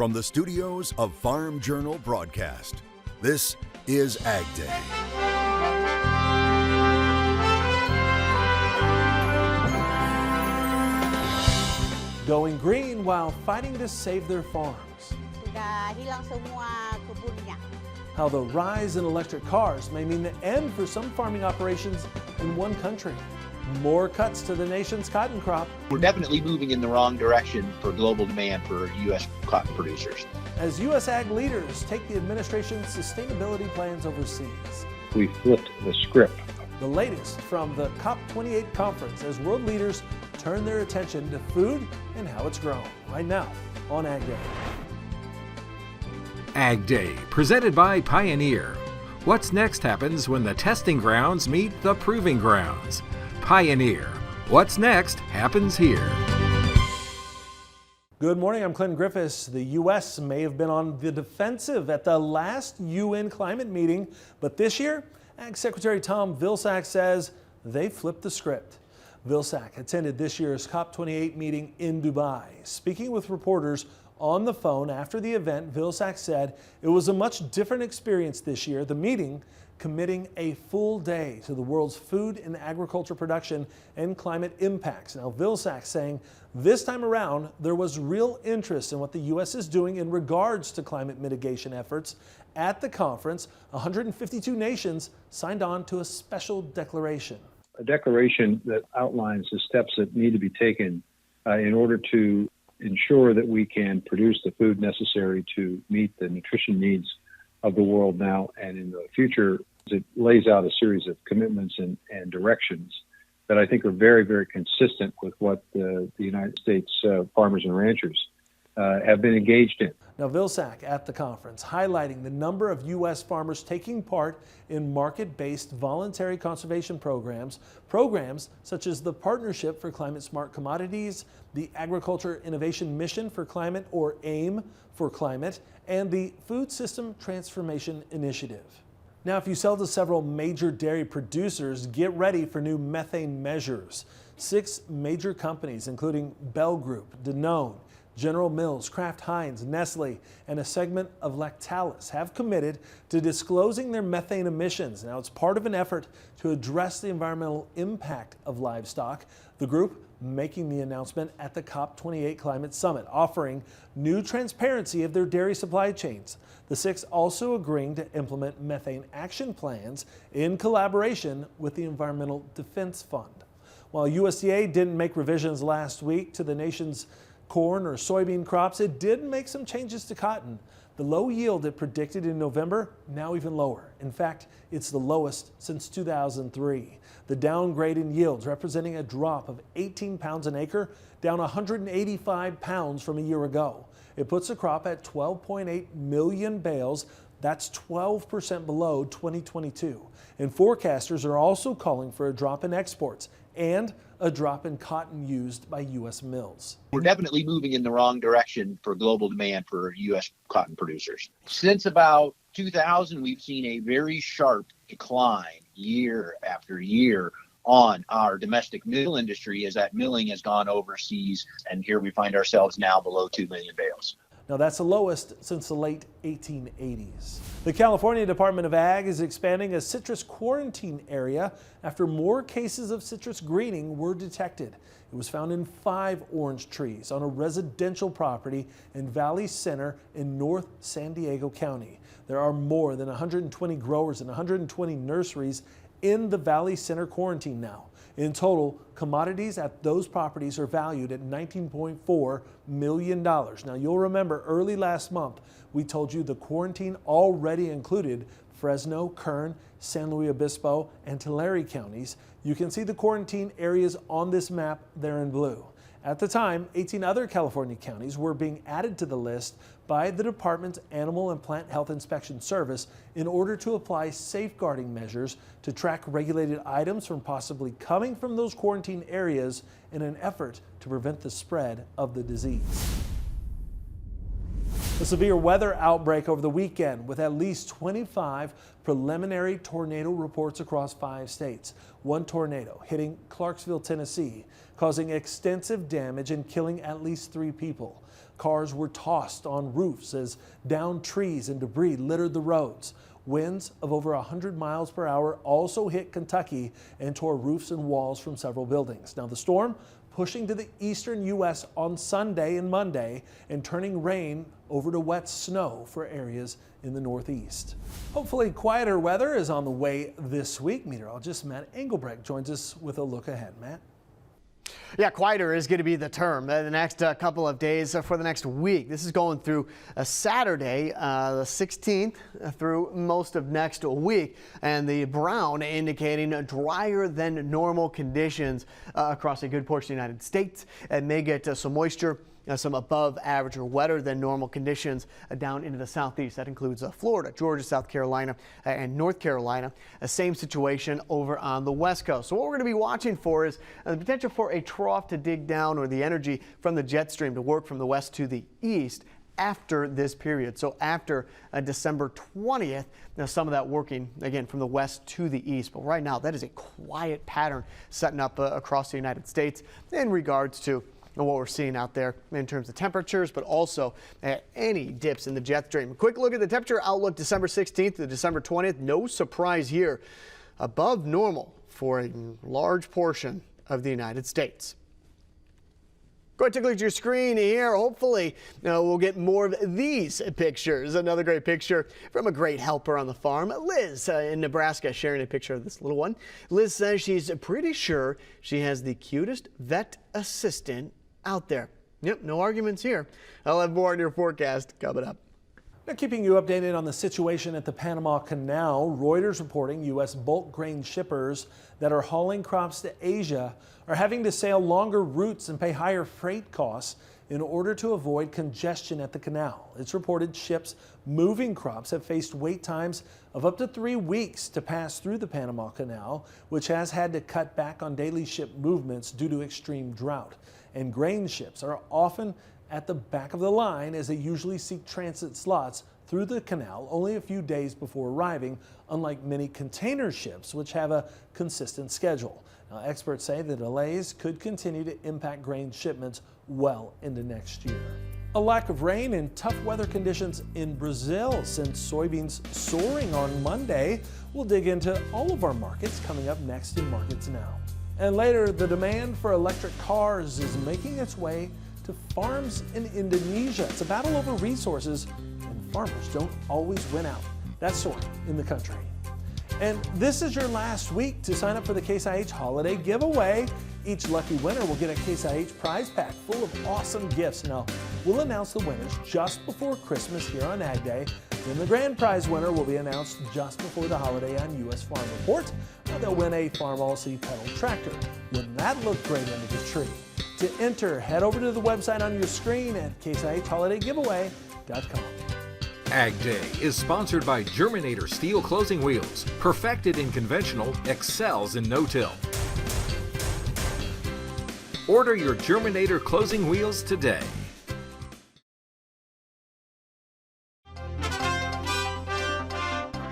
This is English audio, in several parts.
From the studios of Farm Journal Broadcast, this is AgDay. Going green while fighting to save their farms. Sudah hilang semua kebunnya. How the rise in electric cars may mean the end for some farming operations in one country. More cuts to the nation's cotton crop. We're definitely moving in the wrong direction for global demand for U.S. cotton producers. As U.S. ag leaders take the administration's sustainability plans overseas. We flipped the script. The latest from the COP28 conference as world leaders turn their attention to food and how it's grown. Right now on AgDay. AgDay, presented by Pioneer. What's next happens when the testing grounds meet the proving grounds. Pioneer. What's next happens here. Good morning, I'm Clinton Griffiths. The U.S. may have been on the defensive at the last UN climate meeting, but this year, Ag Secretary Tom Vilsack says they flipped the script. Vilsack attended this year's COP28 meeting in Dubai. Speaking with reporters on the phone after the event, Vilsack said it was a much different experience this year. The meeting committing a full day to the world's food and agriculture production and climate impacts. Now, Vilsack saying this time around there was real interest in what the U.S. is doing in regards to climate mitigation efforts. At the conference, 152 nations signed on to a special declaration. A declaration that outlines the steps that need to be taken in order to ensure that we can produce the food necessary to meet the nutrition needs of the world now and in the future. It lays out a series of commitments and directions that I think are very, very consistent with what the United States farmers and ranchers have been engaged in. Now, Vilsack at the conference highlighting the number of U.S. farmers taking part in market-based voluntary conservation programs such as the Partnership for Climate Smart Commodities, the Agriculture Innovation Mission for Climate, or AIM for Climate, and the Food System Transformation Initiative. Now, if you sell to several major dairy producers, get ready for new methane measures. 6 major companies, including Bell Group, Danone, General Mills, Kraft Heinz, Nestle, and a segment of Lactalis have committed to disclosing their methane emissions. Now, it's part of an effort to address the environmental impact of livestock. The group making the announcement at the COP28 Climate Summit, offering new transparency of their dairy supply chains. The 6 also agreeing to implement methane action plans in collaboration with the Environmental Defense Fund. While USDA didn't make revisions last week to the nation's corn or soybean crops, it did make some changes to cotton. The low yield it predicted in November, now even lower. In fact, it's the lowest since 2003. The downgrade in yields representing a drop of 18 pounds an acre, down 185 pounds from a year ago. It puts the crop at 12.8 million bales. That's 12% below 2022. And forecasters are also calling for a drop in exports and a drop in cotton used by U.S. mills. We're definitely moving in the wrong direction for global demand for U.S. cotton producers. Since about 2000, we've seen a very sharp decline year after year on our domestic mill industry as that milling has gone overseas, and here we find ourselves now below 2 million bales. Now, that's the lowest since the late 1880s. The California Department of Ag is expanding a citrus quarantine area after more cases of citrus greening were detected. It was found in 5 orange trees on a residential property in Valley Center in North San Diego County. There are more than 120 growers and 120 nurseries in the Valley Center quarantine now. In total, commodities at those properties are valued at $19.4 million. Now, you'll remember early last month, we told you the quarantine already included Fresno, Kern, San Luis Obispo, and Tulare counties. You can see the quarantine areas on this map there in blue. At the time, 18 other California counties were being added to the list by the department's Animal and Plant Health Inspection Service in order to apply safeguarding measures to track regulated items from possibly coming from those quarantine areas in an effort to prevent the spread of the disease. A severe weather outbreak over the weekend with at least 25 preliminary tornado reports across 5 states. One tornado hitting Clarksville, Tennessee, causing extensive damage and killing at least 3 people. Cars were tossed on roofs as downed trees and debris littered the roads. Winds of over 100 miles per hour also hit Kentucky and tore roofs and walls from several buildings. Now the storm pushing to the eastern U.S. on Sunday and Monday and turning rain over to wet snow for areas in the Northeast. Hopefully quieter weather is on the way this week. Meteorologist Matt Engelbrecht joins us with a look ahead. Matt? Yeah, quieter is going to be the term the next couple of days for the next week. This is going through Saturday, the 16th, through most of next week. And the brown indicating drier than normal conditions across a good portion of the United States. It may get some moisture. Some above average or wetter than normal conditions down into the southeast. That includes Florida, Georgia, South Carolina, and North Carolina. Same situation over on the west coast. So what we're going to be watching for is the potential for a trough to dig down, or the energy from the jet stream to work from the west to the east after this period. So after December 20th, now some of that working again from the west to the east. But right now, that is a quiet pattern setting up across the United States in regards to what we're seeing out there in terms of temperatures, but also any dips in the jet stream. A quick look at the temperature outlook December 16th to December 20th. No surprise here. Above normal for a large portion of the United States. Go ahead and take a look at your screen here. Hopefully we'll get more of these pictures. Another great picture from a great helper on the farm, Liz in Nebraska, sharing a picture of this little one. Liz says she's pretty sure she has the cutest vet assistant out there. Yep, no arguments here. I'll have more on your forecast coming up. Now, keeping you updated on the situation at the Panama Canal, Reuters reporting U.S. bulk grain shippers that are hauling crops to Asia are having to sail longer routes and pay higher freight costs in order to avoid congestion at the canal. It's reported ships moving crops have faced wait times of up to 3 weeks to pass through the Panama Canal, which has had to cut back on daily ship movements due to extreme drought. And grain ships are often at the back of the line as they usually seek transit slots through the canal only a few days before arriving, unlike many container ships which have a consistent schedule. Now, experts say the delays could continue to impact grain shipments well into next year. A lack of rain and tough weather conditions in Brazil since soybeans soaring on Monday. We'll dig into all of our markets coming up next in Markets Now. And later, the demand for electric cars is making its way to farms in Indonesia. It's a battle over resources, and farmers don't always win out. That story in the country. And this is your last week to sign up for the Case IH Holiday Giveaway. Each lucky winner will get a Case IH prize pack full of awesome gifts. Now, we'll announce the winners just before Christmas here on AgDay. Then the grand prize winner will be announced just before the holiday on U.S. Farm Report. They'll win a Farmall pedal tractor. Wouldn't that look great under the tree? To enter, head over to the website on your screen at caseihholidaygiveaway.com. AgDay is sponsored by Germinator Steel Closing Wheels. Perfected in conventional, excels in no-till. Order your Germinator closing wheels today.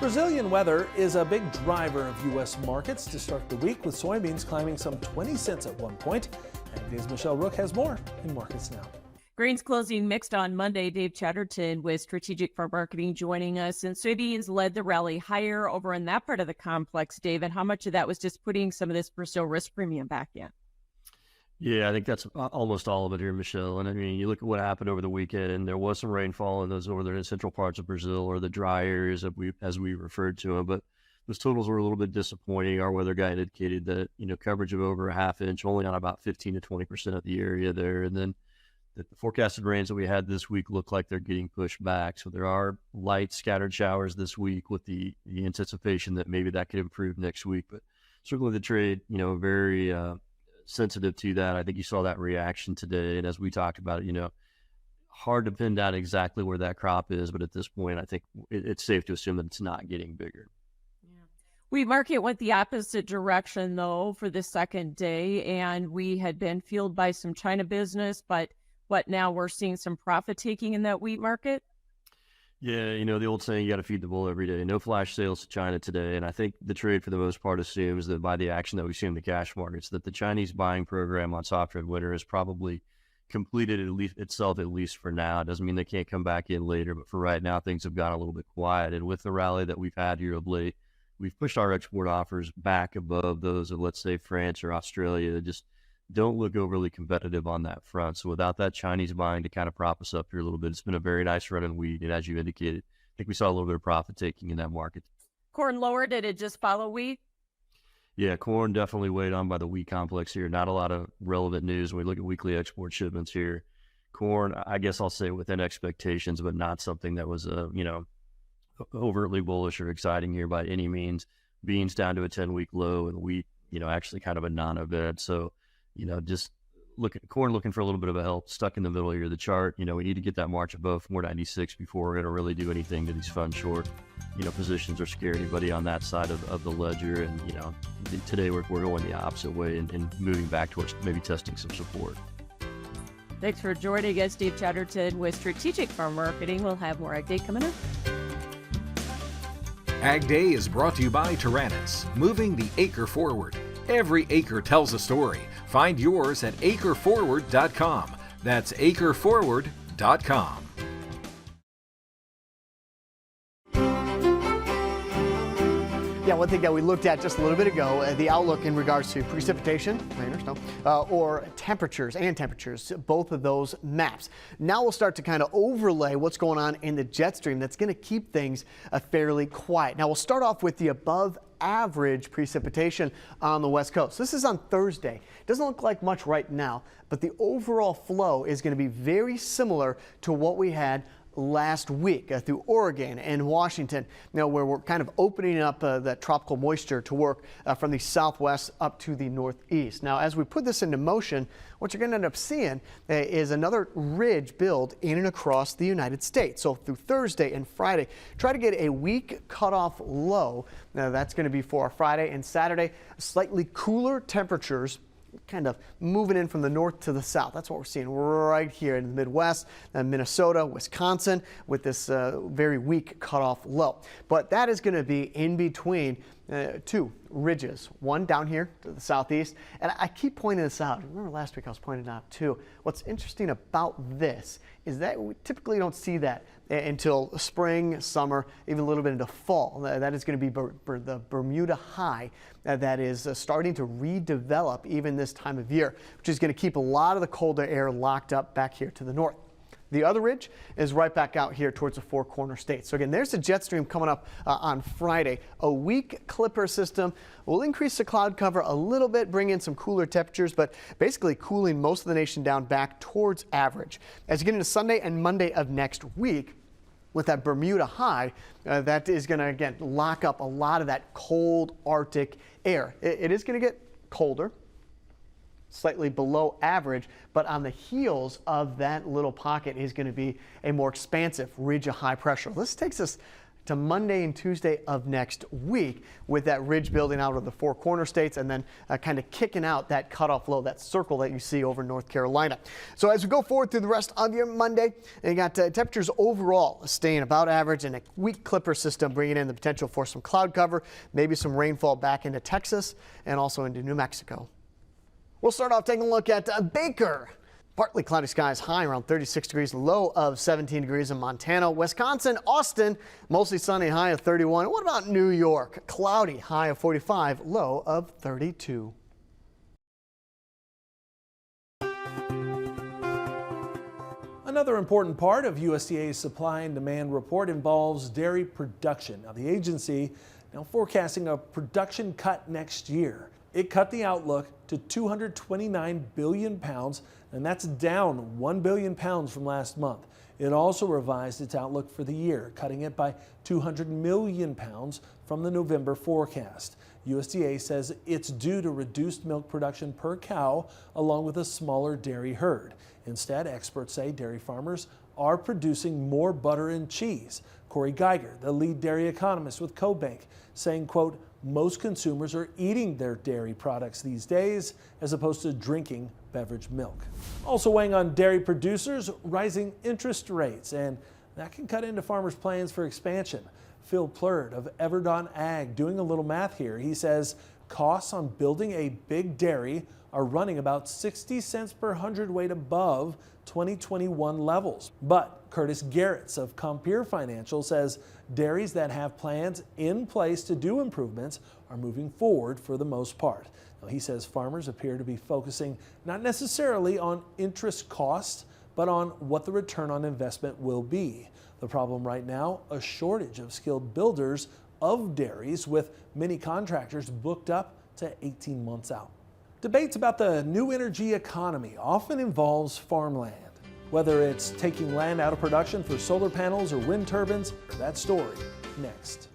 Brazilian weather is a big driver of U.S. markets to start the week, with soybeans climbing some 20 cents at one point. AgDay's Michelle Rook has more in Markets Now. Grains closing mixed on Monday. Dave Chatterton with Strategic Farm Marketing joining us. And soybeans led the rally higher over in that part of the complex, Dave. And how much of that was just putting some of this Brazil risk premium back in? Yeah, I think that's almost all of it here, Michelle. And I mean, you look at what happened over the weekend. There was some rainfall in those northern and central parts of Brazil, or the dry areas as we referred to them. But those totals were a little bit disappointing. Our weather guy indicated that, coverage of over a half inch, only on about 15 to 20% of the area there. And then the forecasted rains that we had this week look like they're getting pushed back. So there are light scattered showers this week, with the anticipation that maybe that could improve next week. But certainly the trade, very sensitive to that. I think you saw that reaction today. And as we talked about it, hard to pin down exactly where that crop is. But at this point, I think it's safe to assume that it's not getting bigger. Wheat market went the opposite direction, though, for the second day. And we had been fueled by some China business. But now we're seeing some profit taking in that wheat market? Yeah, the old saying, you got to feed the bull every day. No flash sales to China today. And I think the trade, for the most part, assumes that by the action that we see in the cash markets, that the Chinese buying program on soft red winter is probably, completed itself, at least for now. It doesn't mean they can't come back in later, but for right now, things have gone a little bit quiet. And with the rally that we've had here of late, we've pushed our export offers back above those of, let's say, France or Australia. They just don't look overly competitive on that front. So without that Chinese buying to kind of prop us up here a little bit, it's been a very nice run in wheat. And as you indicated, I think we saw a little bit of profit taking in that market. Corn lower, did it just follow wheat? Yeah, corn definitely weighed on by the wheat complex here. Not a lot of relevant news when we look at weekly export shipments here. Corn, I guess I'll say within expectations, but not something that was, overtly bullish or exciting here by any means. Beans down to a 10-week low, and wheat, actually kind of a non-event. So, just look at corn looking for a little bit of a help, stuck in the middle here of the chart. We need to get that March above 496 before we're going to really do anything to these fund short, positions or scare anybody on that side of the ledger. And, today we're going the opposite way and moving back towards maybe testing some support. Thanks for joining us, Dave Chatterton with Strategic Farm Marketing. We'll have more AgDay coming up. AgDay is brought to you by Tyrannus, moving the acre forward. Every acre tells a story. Find yours at acreforward.com. That's acreforward.com. Yeah, one thing that we looked at just a little bit ago, the outlook in regards to precipitation, rain or snow, or temperatures, both of those maps. Now we'll start to kind of overlay what's going on in the jet stream that's going to keep things fairly quiet. Now we'll start off with the above average precipitation on the West Coast. This is on Thursday. Doesn't look like much right now, but the overall flow is going to be very similar to what we had last week through Oregon and Washington, where we're kind of opening up that tropical moisture to work from the southwest up to the northeast. Now, as we put this into motion, what you're going to end up seeing is another ridge build in and across the United States. So through Thursday and Friday, try to get a weak cutoff low. Now, that's going to be for Friday and Saturday. Slightly cooler temperatures kind of moving in from the north to the south. That's what we're seeing right here in the Midwest, Minnesota, Wisconsin, with this very weak cutoff low. But that is going to be in between two ridges, one down here to the southeast. And I keep pointing this out. Remember last week I was pointing it out too. What's interesting about this is that we typically don't see that until spring, summer, even a little bit into fall. That is going to be the Bermuda High that is starting to redevelop even this time of year, which is going to keep a lot of the colder air locked up back here to the north. The other ridge is right back out here towards the Four Corner States. So again, there's a jet stream coming up on Friday. A weak clipper system will increase the cloud cover a little bit, bring in some cooler temperatures, but basically cooling most of the nation down back towards average. As you get into Sunday and Monday of next week, with that Bermuda high, that is going to, again, lock up a lot of that cold Arctic air. It is going to get colder, slightly below average, but on the heels of that little pocket is going to be a more expansive ridge of high pressure. This takes us to Monday and Tuesday of next week with that ridge building out of the Four Corner States and then kind of kicking out that cutoff low, that circle that you see over North Carolina. So as we go forward through the rest of your Monday, you got temperatures overall staying about average and a weak clipper system bringing in the potential for some cloud cover, maybe some rainfall back into Texas and also into New Mexico. We'll start off taking a look at Baker. Partly cloudy skies, high around 36 degrees, low of 17 degrees in Montana. Wisconsin, Austin, mostly sunny, high of 31. What about New York? Cloudy, high of 45, low of 32. Another important part of USDA's supply and demand report involves dairy production. Now, the agency now forecasting a production cut next year. It cut the outlook to 229 billion pounds, and that's down 1 billion pounds from last month. It also revised its outlook for the year, cutting it by 200 million pounds from the November forecast. USDA says it's due to reduced milk production per cow, along with a smaller dairy herd. Instead, experts say dairy farmers are producing more butter and cheese. Corey Geiger, the lead dairy economist with CoBank, saying, quote, most consumers are eating their dairy products these days as opposed to drinking beverage milk. Also weighing on dairy producers, rising interest rates, and that can cut into farmers' plans for expansion. Phil Plurd of Everdon Ag doing a little math here. He says Costs on building a big dairy are running about 60 cents per hundredweight above 2021 levels. But Curtis Garretts of Compeer Financial says dairies that have plans in place to do improvements are moving forward for the most part. Now, he says farmers appear to be focusing not necessarily on interest costs, but on what the return on investment will be. The problem right now, a shortage of skilled builders of dairies, with many contractors booked up to 18 months out. Debates about the new energy economy often involves farmland. Whether it's taking land out of production for solar panels or wind turbines, that story next.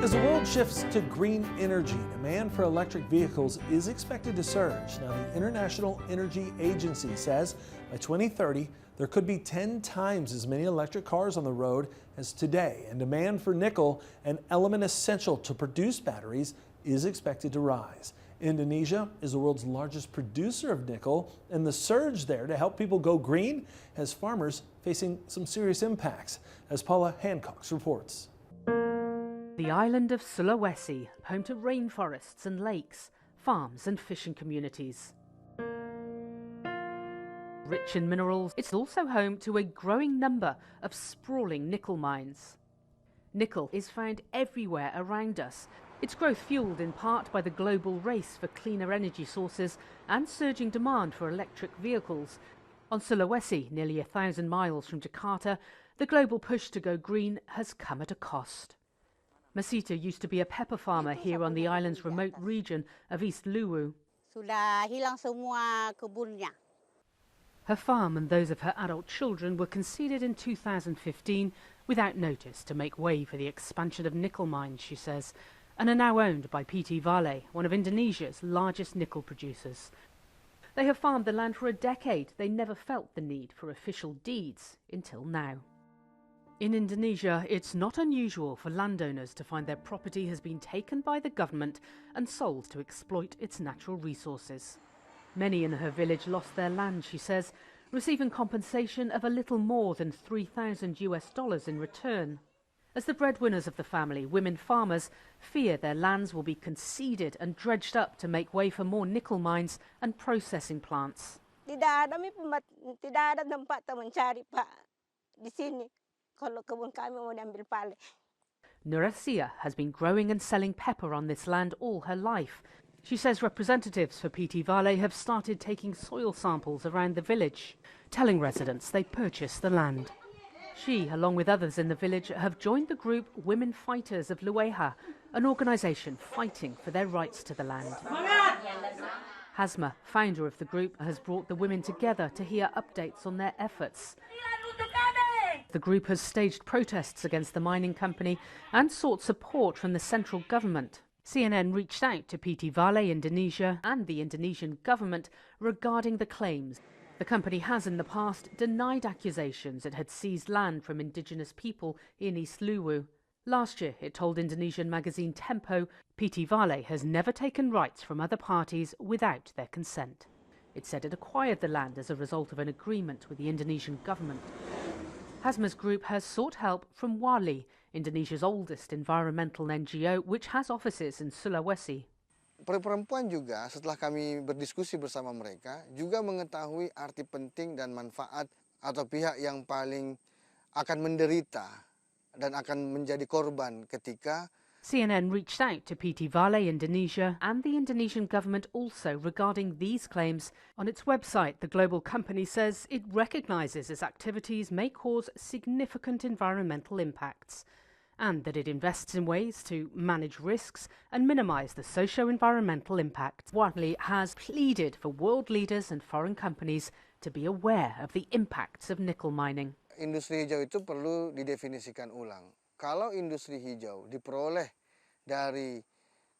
As the world shifts to green energy, demand for electric vehicles is expected to surge. Now, the International Energy Agency says by 2030, there could be 10 times as many electric cars on the road as today, and demand for nickel, an element essential to produce batteries, is expected to rise. Indonesia is the world's largest producer of nickel, and the surge there to help people go green has farmers facing some serious impacts, as Paula Hancock reports. The island of Sulawesi, home to rainforests and lakes, farms and fishing communities. Rich in minerals, it's also home to a growing number of sprawling nickel mines. Nickel is found everywhere around us. Its growth fueled in part by the global race for cleaner energy sources and surging demand for electric vehicles. On Sulawesi, nearly 1,000 miles from Jakarta, the global push to go green has come at a cost. Masita used to be a pepper farmer here on the island's remote region of East Luwu. Sudah hilang semua kebunnya. Her farm and those of her adult children were conceded in 2015 without notice to make way for the expansion of nickel mines, she says, and are now owned by PT Vale, one of Indonesia's largest nickel producers. They have farmed the land for a decade. They never felt the need for official deeds until now. In Indonesia, it's not unusual for landowners to find their property has been taken by the government and sold to exploit its natural resources. Many in her village lost their land, she says, receiving compensation of a little more than $3,000 in return. As the breadwinners of the family, women farmers fear their lands will be conceded and dredged up to make way for more nickel mines and processing plants. Tidak ada tempat mencari Pak di sini. Kalau kebun kami mau diambil pale. Nurasia has been growing and selling pepper on this land all her life. She says representatives for PT Vale have started taking soil samples around the village, telling residents they purchase the land. She, along with others in the village, have joined the group Women Fighters of Lueha, an organisation fighting for their rights to the land. Hasma, founder of the group, has brought the women together to hear updates on their efforts. The group has staged protests against the mining company and sought support from the central government. CNN reached out to PT Vale Indonesia and the Indonesian government regarding the claims. The company has in the past denied accusations it had seized land from indigenous people in East Luwu. Last year, it told Indonesian magazine Tempo, PT Vale has never taken rights from other parties without their consent. It said it acquired the land as a result of an agreement with the Indonesian government. Hasma's group has sought help from WALI, Indonesia's oldest environmental NGO, which has offices in Sulawesi. Perempuan juga setelah kami berdiskusi bersama mereka juga mengetahui arti penting dan manfaat atau pihak yang paling akan menderita dan akan menjadi korban ketika CNN reached out to PT Vale Indonesia and the Indonesian government also regarding these claims. On its website, the global company says it recognises its activities may cause significant environmental impacts and that it invests in ways to manage risks and minimise the socio-environmental impact. WALI has pleaded for world leaders and foreign companies to be aware of the impacts of nickel mining. Industri hijau itu perlu didefinisikan ulang. Kalau industri hijau diperoleh dari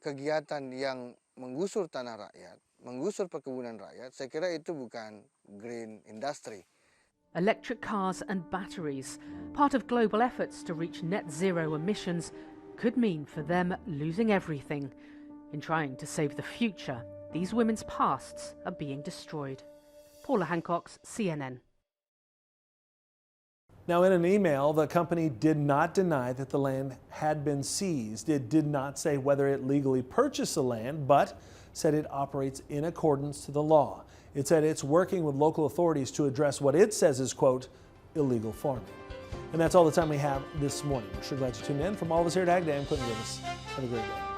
kegiatan yang menggusur tanah rakyat, menggusur perkebunan rakyat, saya kira itu bukan green industry. Electric cars and batteries, part of global efforts to reach net zero emissions, could mean for them losing everything. In trying to save the future, these women's pasts are being destroyed. Paula Hancock, CNN. Now, in an email, the company did not deny that the land had been seized. It did not say whether it legally purchased the land, but said it operates in accordance to the law. It said it's working with local authorities to address what it says is, quote, illegal farming. And that's all the time we have this morning. We're sure glad you tuned in. From all of us here at AgDay, I'm Clinton Griffiths. Have a great day.